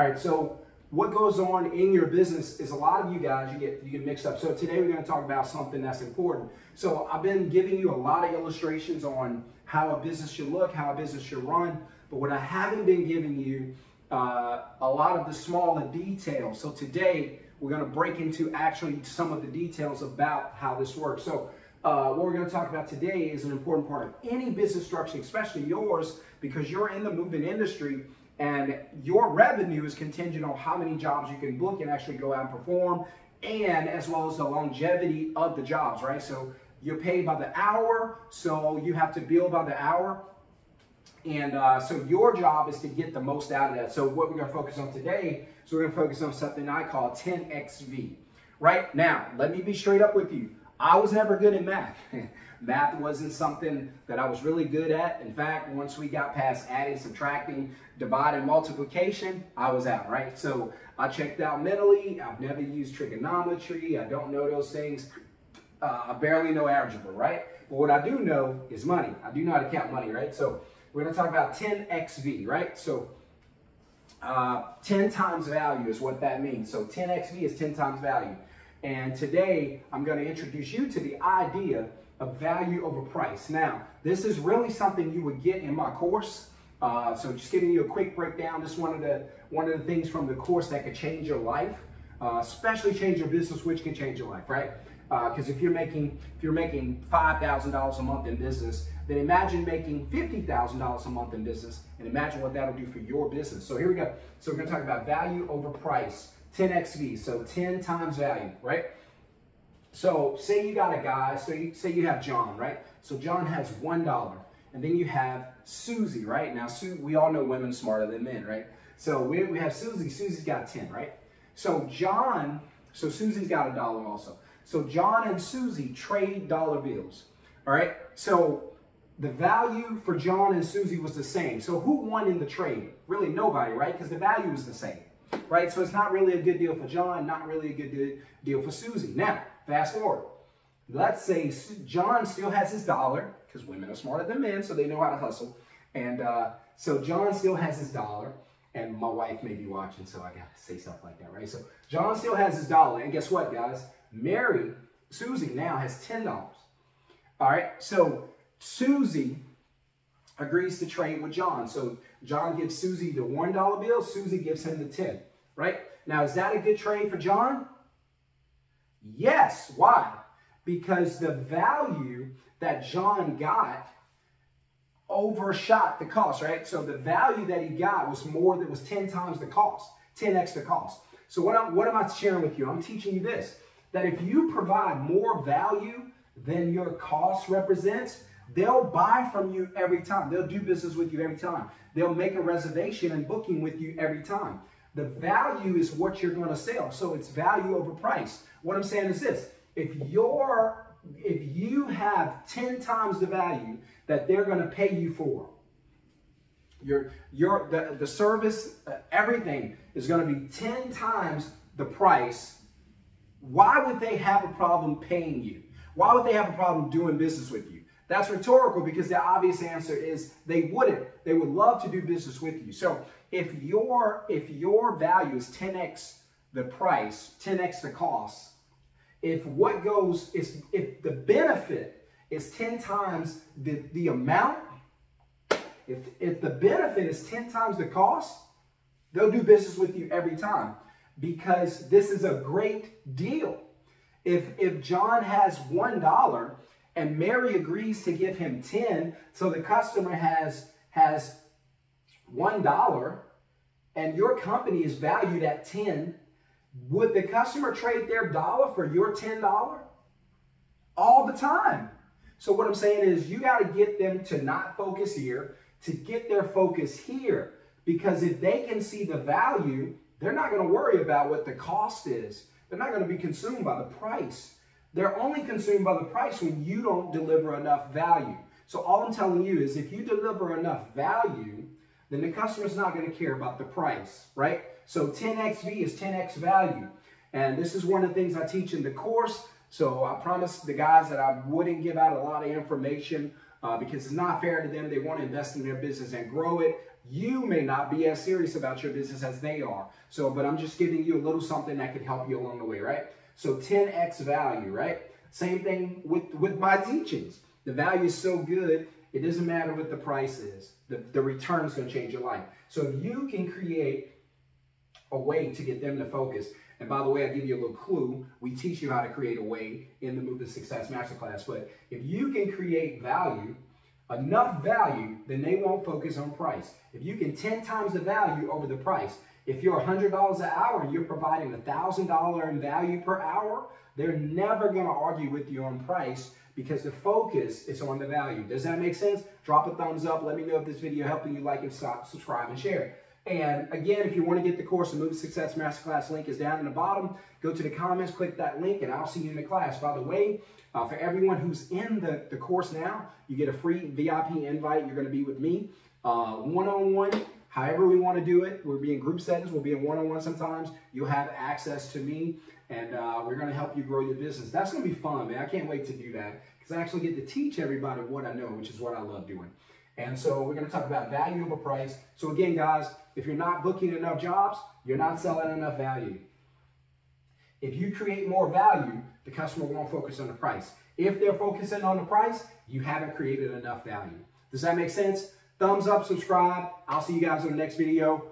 All right, so what goes on in your business is a lot of you guys, you get mixed up. So today we're going to talk about something that's important. So I've been giving you a lot of illustrations on how a business should look, how a business should run, but what I haven't been giving you a lot of the smaller details. So today we're going to break into actually some of the details about how this works. So what we're going to talk about today is an important part of any business structure, especially yours, because you're in the moving industry and your revenue is contingent on how many jobs you can book and actually go out and perform, and as well as the longevity of the jobs, right? So you're paid by the hour, so you have to bill by the hour. And so your job is to get the most out of that. So what we're going to focus on today, so we're going to focus on something I call 10XV. Right now, let me be straight up with you. I was never good at math. Math wasn't something that I was really good at. In fact, once we got past adding, subtracting, dividing, multiplication, I was out, right? So I checked out mentally. I've never used trigonometry. I don't know those things. I barely know algebra, right? But what I do know is money. I do know how to count money, right? So we're going to talk about 10XV, right? So 10 times value is what that means. So 10XV is 10 times value. And today I'm going to introduce you to the idea of value over price. Now, this is really something you would get in my course. So just giving you a quick breakdown. This is one of the things from the course that could change your life, especially change your business, which can change your life, right? Because if you're making $5,000 a month in business, then imagine making $50,000 a month in business, and imagine what that'll do for your business. So here we go. So we're going to talk about value over price, 10XV, so 10 times value, right? So say you got a guy, so say you have John, right? So John has $1, and then you have Susie, right? Now, we all know women smarter than men, right? So we have Susie. Susie's got 10, right? So Susie's got $1 also. So John and Susie trade dollar bills, all right? So the value for John and Susie was the same. So who won in the trade? Really nobody, right? Because the value was the same, right? So it's not really a good deal for John, not really a good deal for Susie. Now, fast forward. Let's say John still has his dollar, because women are smarter than men, so they know how to hustle. And so John still has his dollar, and my wife may be watching, so I got to say stuff like that, right? So John still has his dollar, and guess what, guys? Susie now has $10. All right, so Susie agrees to trade with John. So John gives Susie the $1 bill, Susie gives him the 10, right? Now, is that a good trade for John? Yes. Why? Because the value that John got overshot the cost, right? So the value that he got was 10 times the cost, 10x the cost. So what am I sharing with you? I'm teaching you this, that if you provide more value than your cost represents, they'll buy from you every time. They'll do business with you every time. They'll make a reservation and booking with you every time. The value is what you're going to sell. So it's value over price. What I'm saying is this: if you have 10 times the value that they're going to pay you for, the service, everything is going to be 10 times the price. Why would they have a problem paying you? Why would they have a problem doing business with you? That's rhetorical, because the obvious answer is they wouldn't. They would love to do business with you. So if your value is 10x the price, 10x the cost, if the benefit is 10 times the amount, if the benefit is 10 times the cost, they'll do business with you every time, because this is a great deal. If John has $1 and Mary agrees to give him 10, so the customer has $1 and your company is valued at 10, would the customer trade their dollar for your $10? All the time. So what I'm saying is, you got to get them to not focus here, to get their focus here. Because if they can see the value, they're not going to worry about what the cost is. They're not going to be consumed by the price. They're only consumed by the price when you don't deliver enough value. So all I'm telling you is, if you deliver enough value, then the customer's not going to care about the price, right? So 10XV is 10x value. And this is one of the things I teach in the course. So I promised the guys that I wouldn't give out a lot of information because it's not fair to them. They want to invest in their business and grow it. you may not be as serious about your business as they are. So, but I'm just giving you a little something that could help you along the way, right? So 10x value, right? Same thing with my teachings. The value is so good, it doesn't matter what the price is. The return is going to change your life. So if you can create a way to get them to focus, and by the way, I give you a little clue. We teach you how to create a way in the Move to Success Masterclass. But if you can create value, enough value, then they won't focus on price. If you can 10 times the value over the price, if you're $100 an hour and you're providing $1,000 in value per hour, they're never going to argue with you on price because the focus is on the value. Does that make sense? Drop a thumbs up. Let me know if this video helping you. Like and subscribe and share. And again, if you want to get the course, the Move to Success Masterclass link is down in the bottom. Go to the comments, click that link, and I'll see you in the class. By the way, for everyone who's in the course now, you get a free VIP invite. You're going to be with me one-on-one, however we want to do it. We'll be in group settings. We'll be in one-on-one sometimes. You'll have access to me, and we're going to help you grow your business. That's going to be fun, man. I can't wait to do that because I actually get to teach everybody what I know, which is what I love doing. And so we're going to talk about value over price. So again, guys, if you're not booking enough jobs, you're not selling enough value. If you create more value, the customer won't focus on the price. If they're focusing on the price, you haven't created enough value. Does that make sense? Thumbs up, subscribe. I'll see you guys in the next video.